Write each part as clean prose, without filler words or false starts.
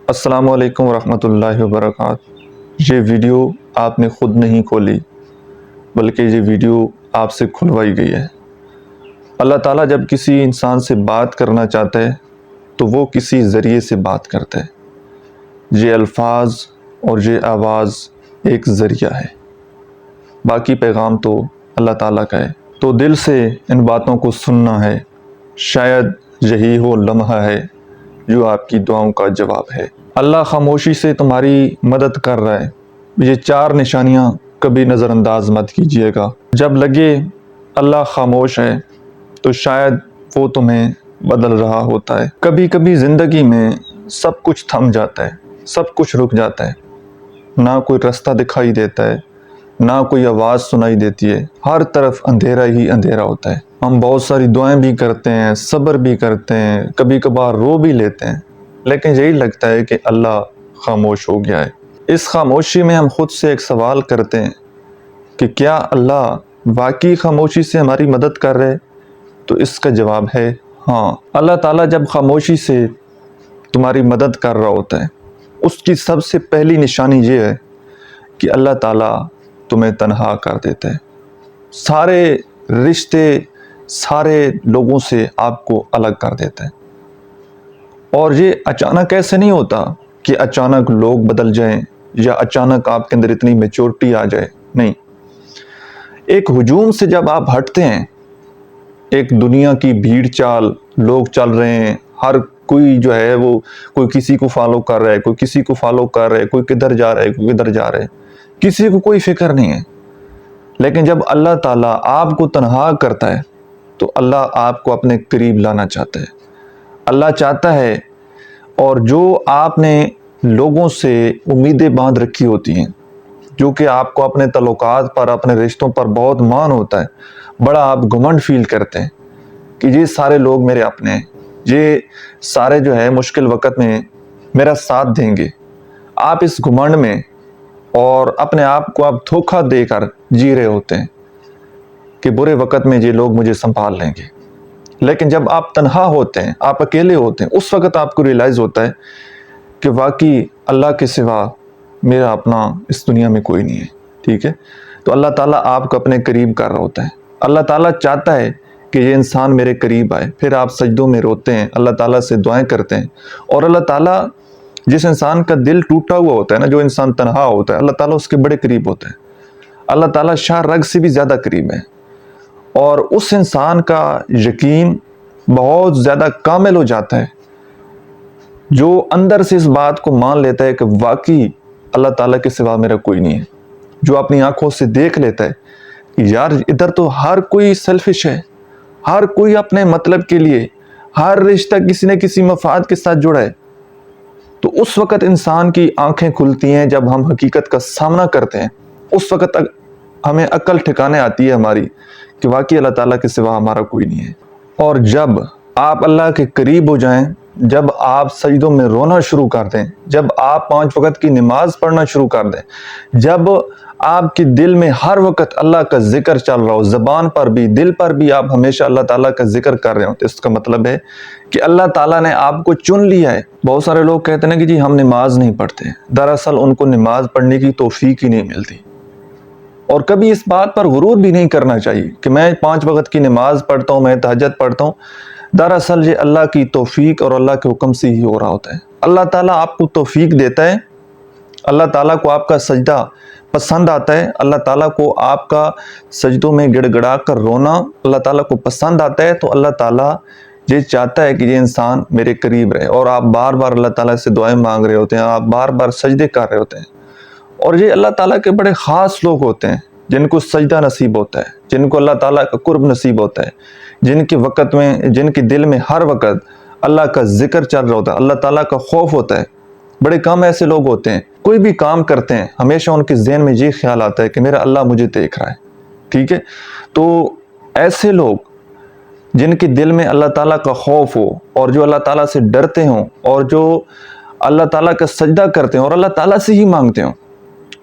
السلام علیکم ورحمۃ اللہ وبرکاتہ۔ یہ ویڈیو آپ نے خود نہیں کھولی بلکہ یہ ویڈیو آپ سے کھلوائی گئی ہے۔ اللہ تعالیٰ جب کسی انسان سے بات کرنا چاہتا ہے تو وہ کسی ذریعے سے بات کرتا ہے۔ یہ الفاظ اور یہ آواز ایک ذریعہ ہے، باقی پیغام تو اللہ تعالیٰ کا ہے۔ تو دل سے ان باتوں کو سننا ہے، شاید یہی وہ لمحہ ہے جو آپ کی دعاؤں کا جواب ہے۔ اللہ خاموشی سے تمہاری مدد کر رہا ہے۔ یہ 4 نشانیاں کبھی نظر انداز مت کیجیے گا۔ جب لگے اللہ خاموش ہے تو شاید وہ تمہیں بدل رہا ہوتا ہے۔ کبھی کبھی زندگی میں سب کچھ تھم جاتا ہے، سب کچھ رک جاتا ہے، نہ کوئی رستہ دکھائی دیتا ہے، نہ کوئی آواز سنائی دیتی ہے، ہر طرف اندھیرا ہی اندھیرا ہوتا ہے۔ ہم بہت ساری دعائیں بھی کرتے ہیں، صبر بھی کرتے ہیں، کبھی کبھار رو بھی لیتے ہیں، لیکن یہی لگتا ہے کہ اللہ خاموش ہو گیا ہے۔ اس خاموشی میں ہم خود سے ایک سوال کرتے ہیں کہ کیا اللہ واقعی خاموشی سے ہماری مدد کر رہے؟ تو اس کا جواب ہے ہاں۔ اللہ تعالیٰ جب خاموشی سے تمہاری مدد کر رہا ہوتا ہے، اس کی سب سے پہلی نشانی یہ ہے کہ اللہ تعالیٰ تمہیں تنہا کر دیتا ہے۔ سارے رشتے، سارے لوگوں سے آپ کو الگ کر دیتا ہے۔ اور یہ اچانک ایسے نہیں ہوتا کہ اچانک لوگ بدل جائیں یا اچانک آپ کے اندر اتنی میچورٹی آ جائے، نہیں۔ ایک ہجوم سے جب آپ ہٹتے ہیں، ایک دنیا کی بھیڑ چال، لوگ چل رہے ہیں، ہر کوئی جو ہے وہ کوئی کسی کو فالو کر رہا ہے، کوئی کسی کو فالو کر رہا ہے، کوئی کدھر جا رہا ہے، کوئی کدھر جا رہا ہے، کسی کو کوئی فکر نہیں ہے۔ لیکن جب اللہ تعالیٰ آپ کو تنہا کرتا ہے تو اللہ آپ کو اپنے قریب لانا چاہتا ہے۔ اللہ چاہتا ہے، اور جو آپ نے لوگوں سے امیدیں باندھ رکھی ہوتی ہیں، جو کہ آپ کو اپنے تعلقات پر، اپنے رشتوں پر بہت مان ہوتا ہے، بڑا آپ گھمنڈ فیل کرتے ہیں کہ یہ سارے لوگ میرے اپنے ہیں، یہ سارے جو ہے مشکل وقت میں میرا ساتھ دیں گے۔ آپ اس گھمنڈ میں اور اپنے آپ کو آپ دھوکہ دے کر جی رہے ہوتے ہیں کہ برے وقت میں یہ لوگ مجھے سنبھال لیں گے۔ لیکن جب آپ تنہا ہوتے ہیں، آپ اکیلے ہوتے ہیں، اس وقت آپ کو ریلائز ہوتا ہے کہ واقعی اللہ کے سوا میرا اپنا اس دنیا میں کوئی نہیں ہے، ٹھیک ہے؟ تو اللہ تعالیٰ آپ کو اپنے قریب کر رہا ہوتا ہے۔ اللہ تعالیٰ چاہتا ہے کہ یہ انسان میرے قریب آئے۔ پھر آپ سجدوں میں روتے ہیں، اللہ تعالیٰ سے دعائیں کرتے ہیں، اور اللہ تعالیٰ جس انسان کا دل ٹوٹا ہوا ہوتا ہے نا، جو انسان تنہا ہوتا ہے، اللہ تعالیٰ اس کے بڑے قریب ہوتا ہے۔ اللہ تعالیٰ شاہ رگ سے بھی زیادہ قریب ہے، اور اس انسان کا یقین بہت زیادہ کامل ہو جاتا ہے جو اندر سے اس بات کو مان لیتا ہے کہ واقعی اللہ تعالیٰ کے سوا میرا کوئی نہیں ہے، جو اپنی آنکھوں سے دیکھ لیتا ہے کہ یار ادھر تو ہر کوئی سیلفش ہے، ہر کوئی اپنے مطلب کے لیے، ہر رشتہ کسی نہ کسی مفاد کے ساتھ جڑا ہے۔ تو اس وقت انسان کی آنکھیں کھلتی ہیں جب ہم حقیقت کا سامنا کرتے ہیں، اس وقت ہمیں عقل ٹھکانے آتی ہے ہماری کہ واقعی اللہ تعالیٰ کے سوا ہمارا کوئی نہیں ہے۔ اور جب آپ اللہ کے قریب ہو جائیں، جب آپ سجدوں میں رونا شروع کر دیں، جب آپ 5 وقت کی نماز پڑھنا شروع کر دیں، جب آپ کے دل میں ہر وقت اللہ کا ذکر چل رہا ہو، زبان پر بھی دل پر بھی آپ ہمیشہ اللہ تعالیٰ کا ذکر کر رہے ہوں، تو اس کا مطلب ہے کہ اللہ تعالیٰ نے آپ کو چن لیا ہے۔ بہت سارے لوگ کہتے ہیں کہ جی ہم نماز نہیں پڑھتے، دراصل ان کو نماز پڑھنے کی توفیق ہی نہیں ملتی۔ اور کبھی اس بات پر غرور بھی نہیں کرنا چاہیے کہ میں 5 وقت کی نماز پڑھتا ہوں، میں تہجد پڑھتا ہوں، دراصل یہ اللہ کی توفیق اور اللہ کے حکم سے ہی ہو رہا ہوتا ہے۔ اللہ تعالیٰ آپ کو توفیق دیتا ہے، اللہ تعالیٰ کو آپ کا سجدہ پسند آتا ہے، اللہ تعالیٰ کو آپ کا سجدوں میں گڑ گڑا کر رونا اللہ تعالیٰ کو پسند آتا ہے۔ تو اللہ تعالیٰ یہ چاہتا ہے کہ یہ انسان میرے قریب رہے، اور آپ بار بار اللہ تعالیٰ سے دعائیں مانگ رہے ہوتے ہیں، آپ بار بار سجدے کر رہے ہوتے ہیں۔ اور یہ اللہ تعالیٰ کے بڑے خاص لوگ ہوتے ہیں جن کو سجدہ نصیب ہوتا ہے، جن کو اللہ تعالیٰ کا قرب نصیب ہوتا ہے، جن کے وقت میں، جن کے دل میں ہر وقت اللہ کا ذکر چل رہا ہوتا ہے، اللہ تعالیٰ کا خوف ہوتا ہے۔ بڑے کم ایسے لوگ ہوتے ہیں، کوئی بھی کام کرتے ہیں ہمیشہ ان کے ذہن میں یہ خیال آتا ہے کہ میرا اللہ مجھے دیکھ رہا ہے، ٹھیک ہے؟ تو ایسے لوگ جن کے دل میں اللہ تعالیٰ کا خوف ہو، اور جو اللہ تعالیٰ سے ڈرتے ہوں، اور جو اللہ تعالیٰ کا سجدہ کرتے ہیں اور اللہ تعالیٰ سے ہی مانگتے ہوں،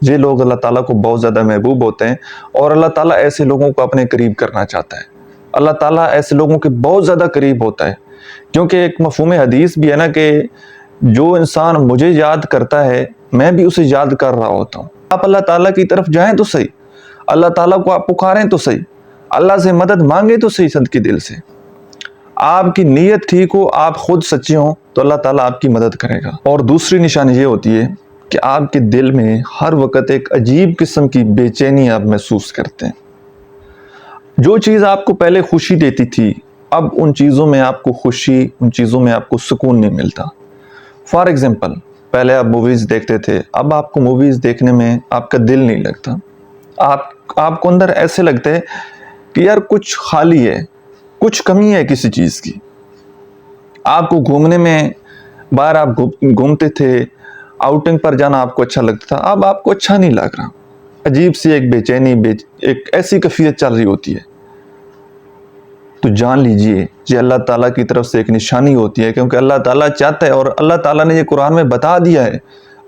یہ لوگ اللہ تعالیٰ کو بہت زیادہ محبوب ہوتے ہیں، اور اللہ تعالیٰ ایسے لوگوں کو اپنے قریب کرنا چاہتا ہے۔ اللہ تعالیٰ ایسے لوگوں کے بہت زیادہ قریب ہوتا ہے، کیونکہ ایک مفہوم حدیث بھی ہے نا کہ جو انسان مجھے یاد کرتا ہے میں بھی اسے یاد کر رہا ہوتا ہوں۔ آپ اللہ تعالیٰ کی طرف جائیں تو صحیح، اللہ تعالیٰ کو آپ پکاریں تو صحیح، اللہ سے مدد مانگیں تو صحیح صدقے دل سے۔ آپ کی نیت ٹھیک ہو، آپ خود سچے ہوں تو اللہ تعالیٰ آپ کی مدد کرے گا۔ اور دوسری نشانی یہ ہوتی ہے کہ آپ کے دل میں ہر وقت ایک عجیب قسم کی بے چینی آپ محسوس کرتے ہیں۔ جو چیز آپ کو پہلے خوشی دیتی تھی اب ان چیزوں میں آپ کو خوشی، ان چیزوں میں آپ کو سکون نہیں ملتا۔ فار ایگزامپل، پہلے آپ موویز دیکھتے تھے، اب آپ کو موویز دیکھنے میں آپ کا دل نہیں لگتا۔ آپ کو اندر ایسے لگتا ہے کہ یار کچھ خالی ہے، کچھ کمی ہے کسی چیز کی۔ آپ کو گھومنے میں، باہر آپ گھومتے تھے، آؤٹنگ پر جانا آپ کو اچھا لگتا تھا، اب آپ کو اچھا نہیں لگ رہا۔ عجیب سی ایک بے چینی، ایک ایسی کیفیت چل رہی ہوتی ہے۔ تو جان لیجئے یہ اللہ تعالیٰ کی طرف سے ایک نشانی ہوتی ہے، کیونکہ اللہ تعالیٰ چاہتا ہے اور اللہ تعالیٰ نے یہ قرآن میں بتا دیا ہے،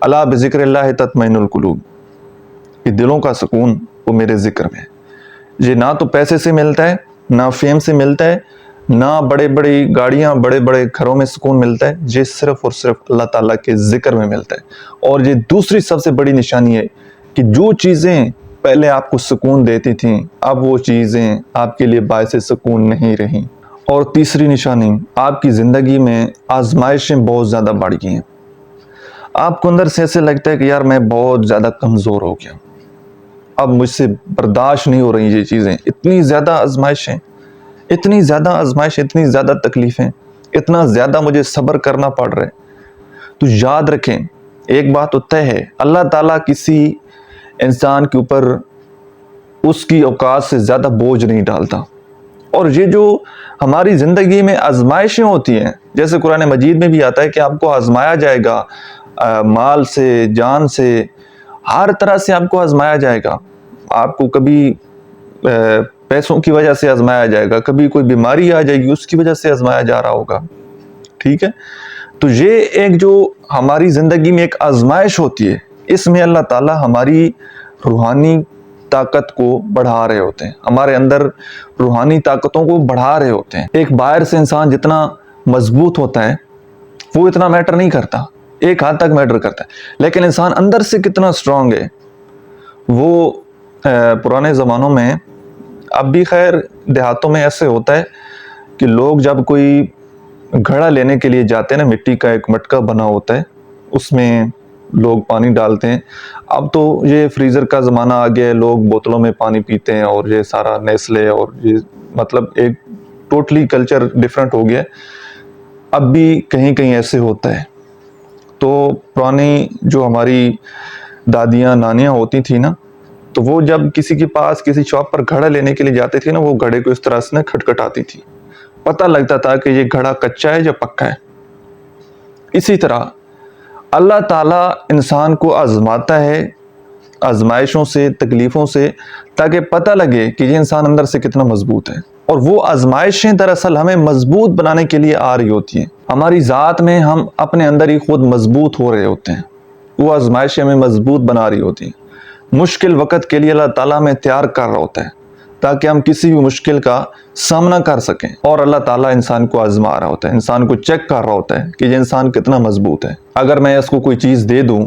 الا بذکر اللہ تطمئن القلوب، کہ دلوں کا سکون وہ میرے ذکر میں ہے۔ یہ نہ تو پیسے سے ملتا ہے، نہ فیم سے ملتا ہے، نہ بڑے بڑی گاڑیاں، بڑے بڑے گھروں میں سکون ملتا ہے، یہ صرف اور صرف اللہ تعالیٰ کے ذکر میں ملتا ہے۔ اور یہ دوسری سب سے بڑی نشانی ہے کہ جو چیزیں پہلے آپ کو سکون دیتی تھیں اب وہ چیزیں آپ کے لیے باعث سکون نہیں رہیں۔ اور تیسری نشانی، آپ کی زندگی میں آزمائشیں بہت زیادہ بڑھ گئی ہیں۔ آپ کو اندر سے ایسے لگتا ہے کہ یار میں بہت زیادہ کمزور ہو گیا، اب مجھ سے برداشت نہیں ہو رہی یہ چیزیں، اتنی زیادہ آزمائشیں، اتنی زیادہ آزمائش، اتنی زیادہ تکلیفیں، اتنا زیادہ مجھے صبر کرنا پڑ رہا ہے۔ تو یاد رکھیں ایک بات تو طے ہے، اللہ تعالیٰ کسی انسان کے اوپر اس کی اوقات سے زیادہ بوجھ نہیں ڈالتا۔ اور یہ جو ہماری زندگی میں آزمائشیں ہوتی ہیں، جیسے قرآن مجید میں بھی آتا ہے کہ آپ کو آزمایا جائے گا، مال سے، جان سے، ہر طرح سے آپ کو آزمایا جائے گا۔ آپ کو کبھی پیسوں کی وجہ سے آزمایا جائے گا، کبھی کوئی بیماری آ جائے گی اس کی وجہ سے آزمایا جا رہا ہوگا، ٹھیک ہے؟ تو یہ ایک جو ہماری زندگی میں ایک آزمائش ہوتی ہے، اس میں اللہ تعالیٰ ہماری روحانی طاقت کو بڑھا رہے ہوتے ہیں، ہمارے اندر روحانی طاقتوں کو بڑھا رہے ہوتے ہیں۔ ایک باہر سے انسان جتنا مضبوط ہوتا ہے وہ اتنا میٹر نہیں کرتا، ایک حد تک میٹر کرتا ہے، لیکن انسان اندر سے کتنا سٹرونگ ہے وہ پرانے زمانوں میں، اب بھی خیر دیہاتوں میں ایسے ہوتا ہے کہ لوگ جب کوئی گھڑا لینے کے لیے جاتے ہیں نا، مٹی کا ایک مٹکا بنا ہوتا ہے، اس میں لوگ پانی ڈالتے ہیں۔ اب تو یہ فریزر کا زمانہ آ گیا ہے، لوگ بوتلوں میں پانی پیتے ہیں، اور یہ سارا نیسلے، اور یہ مطلب ایک ٹوٹلی کلچر ڈیفرنٹ ہو گیا ہے۔ اب بھی کہیں کہیں ایسے ہوتا ہے۔ تو پرانی جو ہماری دادیاں نانیاں ہوتی تھیں نا، تو وہ جب کسی کے پاس کسی شاپ پر گھڑا لینے کے لیے جاتے تھے نا، وہ گھڑے کو اس طرح سے کھٹکھٹاتی تھی، پتہ لگتا تھا کہ یہ گھڑا کچا ہے یا پکا ہے۔ اسی طرح اللہ تعالیٰ انسان کو آزماتا ہے، آزمائشوں سے، تکلیفوں سے، تاکہ پتہ لگے کہ یہ انسان اندر سے کتنا مضبوط ہے۔ اور وہ آزمائشیں دراصل ہمیں مضبوط بنانے کے لیے آ رہی ہوتی ہیں۔ ہماری ذات میں ہم اپنے اندر ہی خود مضبوط ہو رہے ہوتے ہیں، وہ آزمائشیں ہمیں مضبوط بنا رہی ہوتی ہیں۔ مشکل وقت کے لیے اللہ تعالیٰ ہمیں تیار کر رہا ہوتا ہے تاکہ ہم کسی بھی مشکل کا سامنا کر سکیں۔ اور اللہ تعالیٰ انسان کو آزما رہا ہوتا ہے، انسان کو چیک کر رہا ہوتا ہے کہ یہ انسان کتنا مضبوط ہے۔ اگر میں اس کو کوئی چیز دے دوں،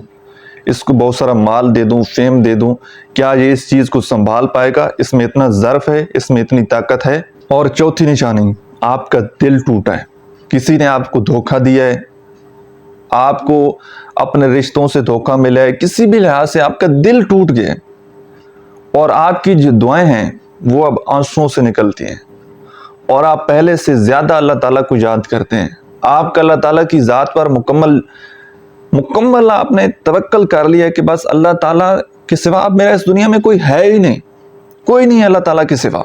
اس کو بہت سارا مال دے دوں، فیم دے دوں، کیا یہ اس چیز کو سنبھال پائے گا؟ اس میں اتنا ظرف ہے، اس میں اتنی طاقت ہے۔ اور چوتھی نشانی، آپ کا دل ٹوٹا ہے، کسی نے آپ کو دھوکہ دیا ہے، آپ کو اپنے رشتوں سے دھوکہ ملا ہے، کسی بھی لحاظ سے آپ کا دل ٹوٹ گیا ہے، اور آپ کی جو دعائیں ہیں وہ اب آنسوؤں سے نکلتی ہیں، اور آپ پہلے سے زیادہ اللہ تعالیٰ کو یاد کرتے ہیں۔ آپ کا اللہ تعالیٰ کی ذات پر مکمل آپ نے توکل کر لیا کہ بس اللہ تعالیٰ کے سوا اب میرا اس دنیا میں کوئی ہے ہی نہیں، کوئی نہیں ہے اللہ تعالیٰ کے سوا۔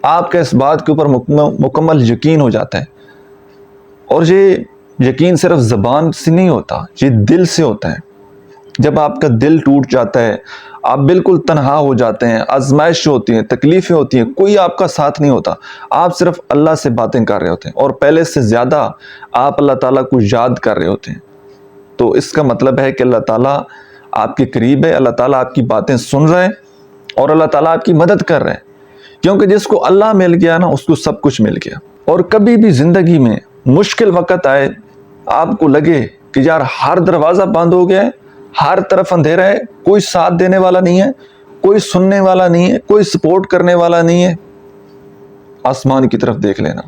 آپ کا اس بات کے اوپر مکمل یقین ہو جاتا ہے۔ اور یہ یقین صرف زبان سے نہیں ہوتا، یہ دل سے ہوتا ہے۔ جب آپ کا دل ٹوٹ جاتا ہے، آپ بالکل تنہا ہو جاتے ہیں، آزمائش ہوتی ہیں، تکلیفیں ہوتی ہیں، کوئی آپ کا ساتھ نہیں ہوتا، آپ صرف اللہ سے باتیں کر رہے ہوتے ہیں، اور پہلے سے زیادہ آپ اللہ تعالیٰ کو یاد کر رہے ہوتے ہیں۔ تو اس کا مطلب ہے کہ اللہ تعالیٰ آپ کے قریب ہے، اللہ تعالیٰ آپ کی باتیں سن رہے ہیں، اور اللہ تعالیٰ آپ کی مدد کر رہے ہیں، کیونکہ جس کو اللہ مل گیا نا اس کو سب کچھ مل گیا۔ اور کبھی بھی زندگی میں مشکل وقت آئے، آپ کو لگے کہ یار ہر دروازہ بند ہو گیا ہے, ہر طرف اندھیرا ہے, کوئی ساتھ دینے والا نہیں ہے, کوئی سننے والا نہیں ہے, کوئی سپورٹ کرنے والا نہیں ہے, آسمان کی طرف دیکھ لینا.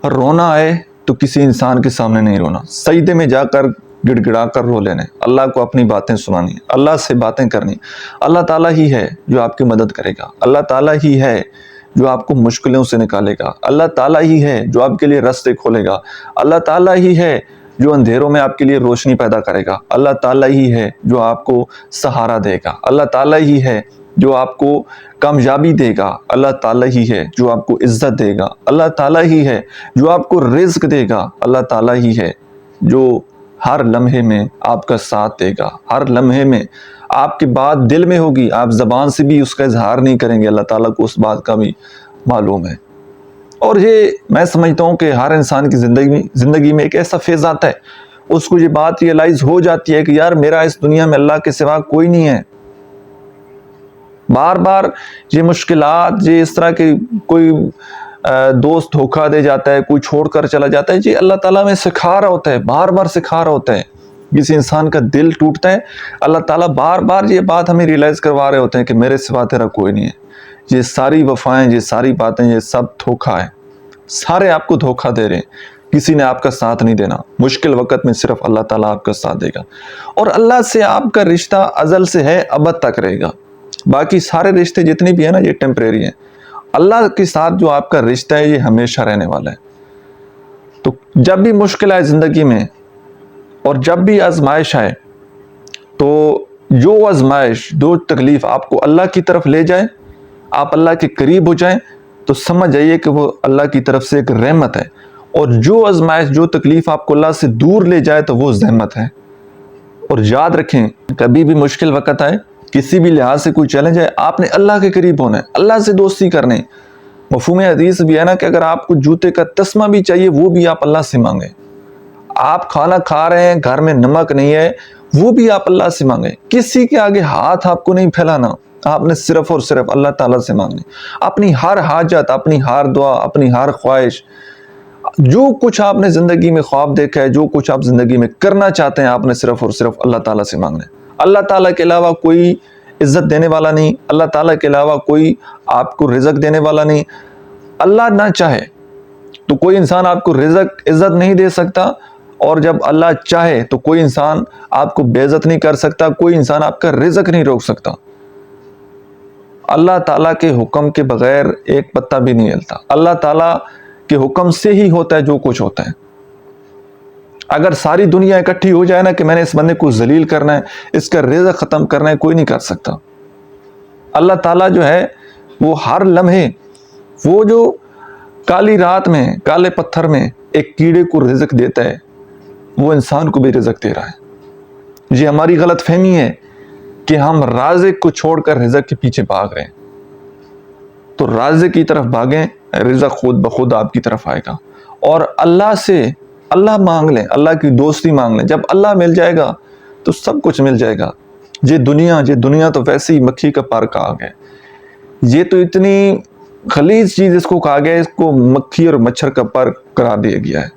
اور رونا آئے تو کسی انسان کے سامنے نہیں رونا, سجدے میں جا کر گڑ گڑا کر رو لینے, اللہ کو اپنی باتیں سنانی, اللہ سے باتیں کرنی. اللہ تعالیٰ ہی ہے جو آپ کی مدد کرے گا, اللہ تعالیٰ ہی ہے جو آپ کو مشکلوں سے نکالے گا, اللہ تعالیٰ ہی ہے جو آپ کے لیے راستے کھولے گا, اللہ تعالیٰ ہی ہے جو اندھیروں میں آپ کے لیے روشنی پیدا کرے گا, اللہ تعالیٰ ہی ہے جو آپ کو سہارا دے گا, اللہ تعالیٰ ہی ہے جو آپ کو کامیابی دے گا, اللہ تعالیٰ ہی ہے جو آپ کو عزت دے گا, اللہ تعالیٰ ہی ہے جو آپ کو رزق دے گا, اللہ تعالیٰ ہی ہے جو ہر لمحے میں آپ کا ساتھ دے گا, ہر لمحے میں آپ کی بات دل میں ہوگی, آپ زبان سے بھی اس کا اظہار نہیں کریں گے, اللہ تعالیٰ کو اس بات کا بھی معلوم ہے. اور یہ میں سمجھتا ہوں کہ ہر انسان کی زندگی میں ایک ایسا فیز آتا ہے, اس کو یہ بات ریئلائز ہو جاتی ہے کہ یار میرا اس دنیا میں اللہ کے سوا کوئی نہیں ہے. بار بار یہ مشکلات, یہ اس طرح کے کوئی دوست دھوکہ دے جاتا ہے, کوئی چھوڑ کر چلا جاتا ہے, یہ اللہ تعالیٰ میں سکھا رہا ہوتا ہے, بار بار سکھا رہا ہوتا ہے. کسی انسان کا دل ٹوٹتا ہے, اللہ تعالیٰ بار بار یہ بات ہمیں ریئلائز کروا رہے ہوتے ہیں کہ میرے سوا تیرا کوئی نہیں ہے. یہ ساری وفائیں, یہ ساری باتیں, یہ سب دھوکہ ہے, سارے آپ کو دھوکہ دے رہے ہیں, کسی نے آپ کا ساتھ نہیں دینا. مشکل وقت میں صرف اللہ تعالیٰ آپ کا ساتھ دے گا, اور اللہ سے آپ کا رشتہ ازل سے ہے, ابد تک رہے گا. باقی سارے رشتے جتنے بھی ہیں نا, یہ ٹیمپریری ہیں. اللہ کے ساتھ جو آپ کا رشتہ ہے یہ ہمیشہ رہنے والا ہے. تو جب بھی مشکل آئے زندگی میں اور جب بھی آزمائش آئے, تو جو آزمائش, جو تکلیف آپ کو اللہ کی طرف لے جائے, آپ اللہ کے قریب ہو جائیں, تو سمجھ جائیے کہ وہ اللہ کی طرف سے ایک رحمت ہے. اور جو آزمائش, جو تکلیف آپ کو اللہ سے دور لے جائے تو وہ زحمت ہے. اور یاد رکھیں, کبھی بھی مشکل وقت آئے, کسی بھی لحاظ سے کوئی چیلنج ہے, آپ نے اللہ کے قریب ہونا ہے, اللہ سے دوستی کرنے. مفہوم حدیث بھی ہے نا کہ اگر آپ کو جوتے کا تسمہ بھی چاہیے, وہ بھی آپ اللہ سے مانگیں. آپ کھانا کھا رہے ہیں, گھر میں نمک نہیں ہے, وہ بھی آپ اللہ سے مانگیں. کسی کے آگے ہاتھ آپ کو نہیں پھیلانا, آپ نے صرف اور صرف اللہ تعالیٰ سے مانگنے. اپنی ہر حاجت, اپنی ہر دعا, اپنی ہر خواہش, جو کچھ آپ نے زندگی میں خواب دیکھا ہے, جو کچھ آپ زندگی میں کرنا چاہتے ہیں, آپ نے صرف اور صرف اللہ تعالیٰ سے مانگنا ہے. اللہ تعالیٰ کے علاوہ کوئی عزت دینے والا نہیں, اللہ تعالیٰ کے علاوہ کوئی آپ کو رزق دینے والا نہیں. اللہ نہ چاہے تو کوئی انسان آپ کو رزق, عزت نہیں دے سکتا, اور جب اللہ چاہے تو کوئی انسان آپ کو بے عزت نہیں کر سکتا, کوئی انسان آپ کا رزق نہیں روک سکتا. اللہ تعالیٰ کے حکم کے بغیر ایک پتہ بھی نہیں ہلتا. اللہ تعالیٰ کے حکم سے ہی ہوتا ہے جو کچھ ہوتا ہے. اگر ساری دنیا اکٹھی ہو جائے نا کہ میں نے اس بندے کو ذلیل کرنا ہے, اس کا رزق ختم کرنا ہے, کوئی نہیں کر سکتا. اللہ تعالیٰ جو ہے وہ ہر لمحے, وہ جو کالی رات میں, کالے پتھر میں ایک کیڑے کو رزق دیتا ہے, وہ انسان کو بھی رزق دے رہا ہے. یہ ہماری غلط فہمی ہے کہ ہم رازق کو چھوڑ کر رزق کے پیچھے بھاگ رہے ہیں. تو رازق کی طرف بھاگیں, رزق خود بخود آپ کی طرف آئے گا. اور اللہ سے اللہ مانگ لیں, اللہ کی دوستی مانگ لیں. جب اللہ مل جائے گا تو سب کچھ مل جائے گا. یہ دنیا تو ویسے ہی مکھی کا پر کہا گیا. یہ تو اتنی خلیج چیز اس کو کہا گیا, اس کو مکھی اور مچھر کا پر قرار دیا گیا ہے.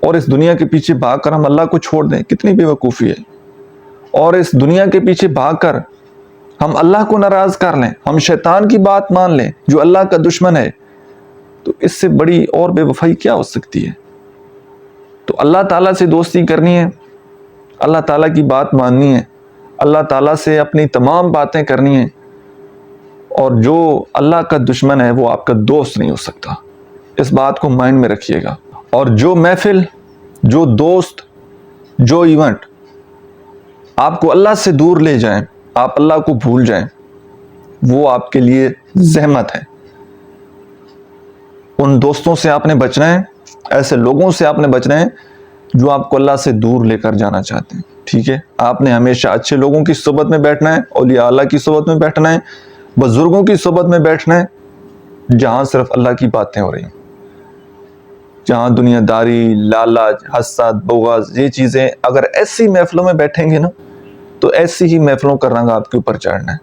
اور اس دنیا کے پیچھے بھاگ کر ہم اللہ کو چھوڑ دیں, کتنی بے وقوفی ہے. اور اس دنیا کے پیچھے بھاگ کر ہم اللہ کو ناراض کر لیں, ہم شیطان کی بات مان لیں جو اللہ کا دشمن ہے, تو اس سے بڑی اور بے وفائی کیا ہو سکتی ہے. تو اللہ تعالیٰ سے دوستی کرنی ہے, اللہ تعالیٰ کی بات ماننی ہے, اللہ تعالیٰ سے اپنی تمام باتیں کرنی ہیں. اور جو اللہ کا دشمن ہے وہ آپ کا دوست نہیں ہو سکتا. اس بات کو مائنڈ میں رکھیے گا. اور جو محفل, جو دوست, جو ایونٹ آپ کو اللہ سے دور لے جائیں, آپ اللہ کو بھول جائیں, وہ آپ کے لیے زحمت ہے. ان دوستوں سے آپ نے بچنا ہے, ایسے لوگوں سے آپ نے بچنا ہے جو آپ کو اللہ سے دور لے کر جانا چاہتے ہیں. ٹھیک ہے, آپ نے ہمیشہ اچھے لوگوں کی صحبت میں بیٹھنا ہے, اولیاء اللہ کی صحبت میں بیٹھنا ہے, بزرگوں کی صحبت میں بیٹھنا ہے جہاں صرف اللہ کی باتیں ہو رہی ہیں, جہاں دنیا داری, لالچ, حسد, بغض, یہ چیزیں, اگر ایسی محفلوں میں بیٹھیں گے نا تو ایسی ہی محفلوں کا رنگ آپ کے اوپر چڑھنا ہے.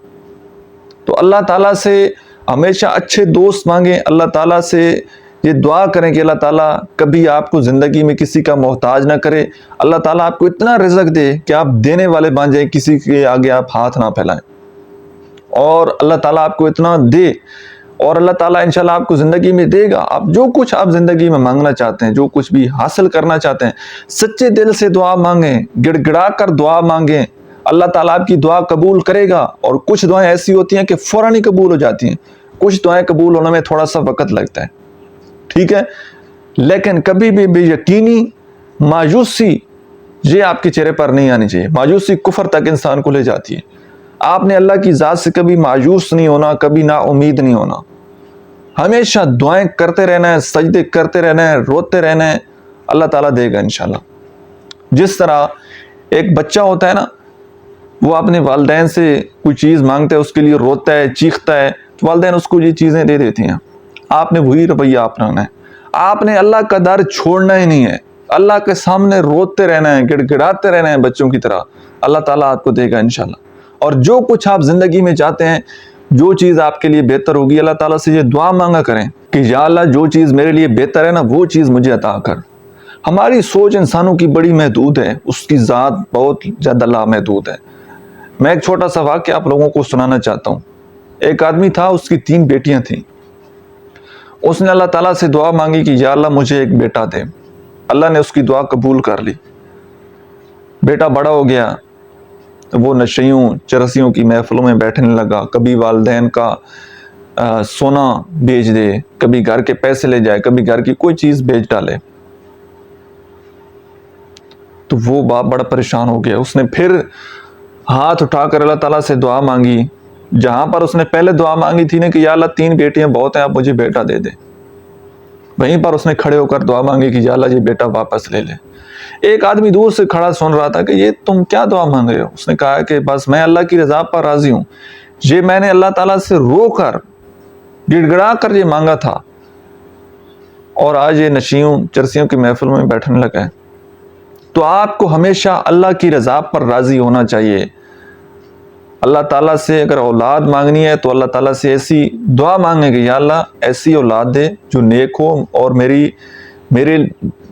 تو اللہ تعالیٰ سے ہمیشہ اچھے دوست مانگیں, اللہ تعالیٰ سے یہ دعا کریں کہ اللہ تعالیٰ کبھی آپ کو زندگی میں کسی کا محتاج نہ کرے، اللہ تعالیٰ آپ کو اتنا رزق دے کہ آپ دینے والے بن جائیں، کسی کے آگے آپ ہاتھ نہ پھیلائیں، اور اللہ تعالیٰ آپ کو اتنا دے، اور اللہ تعالیٰ انشاءاللہ آپ کو زندگی میں دے گا۔ آپ جو کچھ آپ زندگی میں مانگنا چاہتے ہیں، جو کچھ بھی حاصل کرنا چاہتے ہیں، سچے دل سے دعا مانگیں، گڑ گڑا کر دعا مانگیں، اللہ تعالیٰ آپ کی دعا قبول کرے گا۔ اور کچھ دعائیں ایسی ہوتی ہیں کہ فوراً ہی قبول ہو جاتی ہیں، کچھ دعائیں قبول ہونے میں تھوڑا سا وقت لگتا ہے، ٹھیک ہے، لیکن کبھی بھی بے یقینی، مایوسی یہ آپ کے چہرے پر نہیں آنی چاہیے۔ مایوسی کفر تک انسان کو لے جاتی ہے۔ آپ نے اللہ کی ذات سے کبھی مایوس نہیں ہونا، کبھی نا امید نہیں ہونا، ہمیشہ دعائیں کرتے رہنا ہے، سجدے کرتے رہنا ہے، روتے رہنا ہے، اللہ تعالیٰ دے گا انشاءاللہ۔ جس طرح ایک بچہ ہوتا ہے نا، وہ اپنے والدین سے کوئی چیز مانگتا ہے، اس کے لیے روتا ہے، چیختا ہے، تو والدین اس کو یہ چیزیں دے دیتی ہیں۔ آپ نے وہی رویہ اپنانا ہے، آپ نے اللہ کا در چھوڑنا ہی نہیں ہے، اللہ کے سامنے روتے رہنا ہے، گڑ گڑاتے رہنا ہے بچوں کی طرح، اللہ تعالیٰ آپ کو دے گا انشاءاللہ۔ اور جو کچھ آپ زندگی میں چاہتے ہیں، جو چیز آپ کے لیے بہتر ہوگی، اللہ تعالیٰ سے یہ دعا مانگا کریں کہ یا اللہ جو چیز میرے لیے بہتر ہے نا، وہ چیز مجھے عطا کر۔ ہماری سوچ انسانوں کی بڑی محدود ہے، اس کی ذات بہت زیادہ لامحدود ہے۔ میں ایک چھوٹا سا واقعہ آپ لوگوں کو سنانا چاہتا ہوں۔ ایک آدمی تھا، اس کی 3 بیٹیاں تھیں۔ اس نے اللہ تعالیٰ سے دعا مانگی کہ یا اللہ مجھے ایک بیٹا دے۔ اللہ نے اس کی دعا قبول کر لی۔ بیٹا بڑا ہو گیا، وہ نشیوں چرسیوں کی محفلوں میں بیٹھنے لگا، کبھی والدین کا سونا بیچ دے، کبھی گھر کے پیسے لے جائے، کبھی گھر کی کوئی چیز بیچ ڈالے۔ تو وہ باپ بڑا پریشان ہو گیا۔ اس نے پھر ہاتھ اٹھا کر اللہ تعالیٰ سے دعا مانگی، جہاں پر اس نے پہلے دعا مانگی تھی نا کہ یا اللہ 3 بیٹیاں بہت ہیں، آپ مجھے بیٹا دے دے، وہیں پر اس نے کھڑے ہو کر دعا مانگی کہ یا اللہ یہ بیٹا واپس لے لے۔ ایک آدمی دور سے کھڑا سن رہا تھا کہ یہ تم کیا دعا مانگ رہے ہو؟ اس نے کہا کہ بس میں اللہ کی رضا پر راضی ہوں، یہ میں نے اللہ تعالیٰ سے رو کر گڑ گڑا کر یہ مانگا تھا، اور آج یہ نشیوں چرسیوں کی محفل میں بیٹھنے لگا ہے۔ تو آپ کو ہمیشہ اللہ کی رضا پر راضی ہونا چاہیے۔ اللہ تعالیٰ سے اگر اولاد مانگنی ہے تو اللہ تعالیٰ سے ایسی دعا مانگیں کہ یا اللہ ایسی اولاد دے جو نیک ہو اور میرے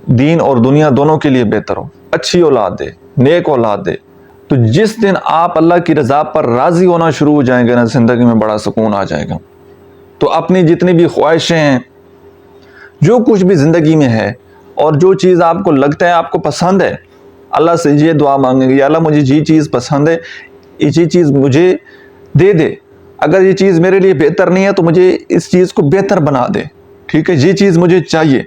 دین اور دنیا دونوں کے لیے بہتر ہو، اچھی اولاد دے، نیک اولاد دے۔ تو جس دن آپ اللہ کی رضا پر راضی ہونا شروع ہو جائیں گے نا، زندگی میں بڑا سکون آ جائے گا۔ تو اپنی جتنی بھی خواہشیں ہیں، جو کچھ بھی زندگی میں ہے، اور جو چیز آپ کو لگتا ہے آپ کو پسند ہے، اللہ سے یہ دعا مانگیں گے یا اللہ مجھے یہ چیز پسند ہے، یہ چیز مجھے دے دے، اگر یہ چیز میرے لیے بہتر نہیں ہے تو مجھے اس چیز کو بہتر بنا دے، ٹھیک ہے، یہ چیز مجھے چاہیے۔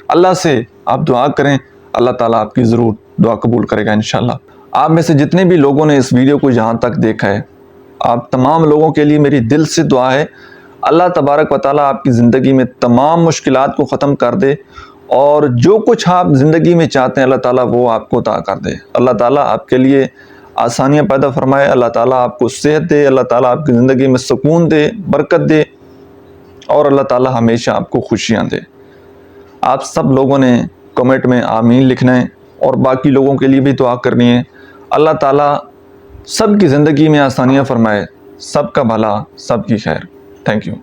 اللہ سے آپ دعا کریں، اللہ تعالیٰ آپ کی ضرور دعا قبول کرے گا انشاءاللہ۔ آپ میں سے جتنے بھی لوگوں نے اس ویڈیو کو یہاں تک دیکھا ہے، آپ تمام لوگوں کے لیے میری دل سے دعا ہے، اللہ تبارک و تعالیٰ آپ کی زندگی میں تمام مشکلات کو ختم کر دے، اور جو کچھ آپ زندگی میں چاہتے ہیں اللہ تعالیٰ وہ آپ کو عطا کر دے۔ اللہ تعالیٰ آپ کے لیے آسانیاں پیدا فرمائے، اللہ تعالیٰ آپ کو صحت دے، اللہ تعالیٰ آپ کی زندگی میں سکون دے، برکت دے، اور اللہ تعالیٰ ہمیشہ آپ کو خوشیاں دے۔ آپ سب لوگوں نے کمنٹ میں آمین لکھنا ہے، اور باقی لوگوں کے لیے بھی دعا کرنی ہے۔ اللہ تعالیٰ سب کی زندگی میں آسانیاں فرمائے، سب کا بھلا، سب کی خیر۔ Thank you.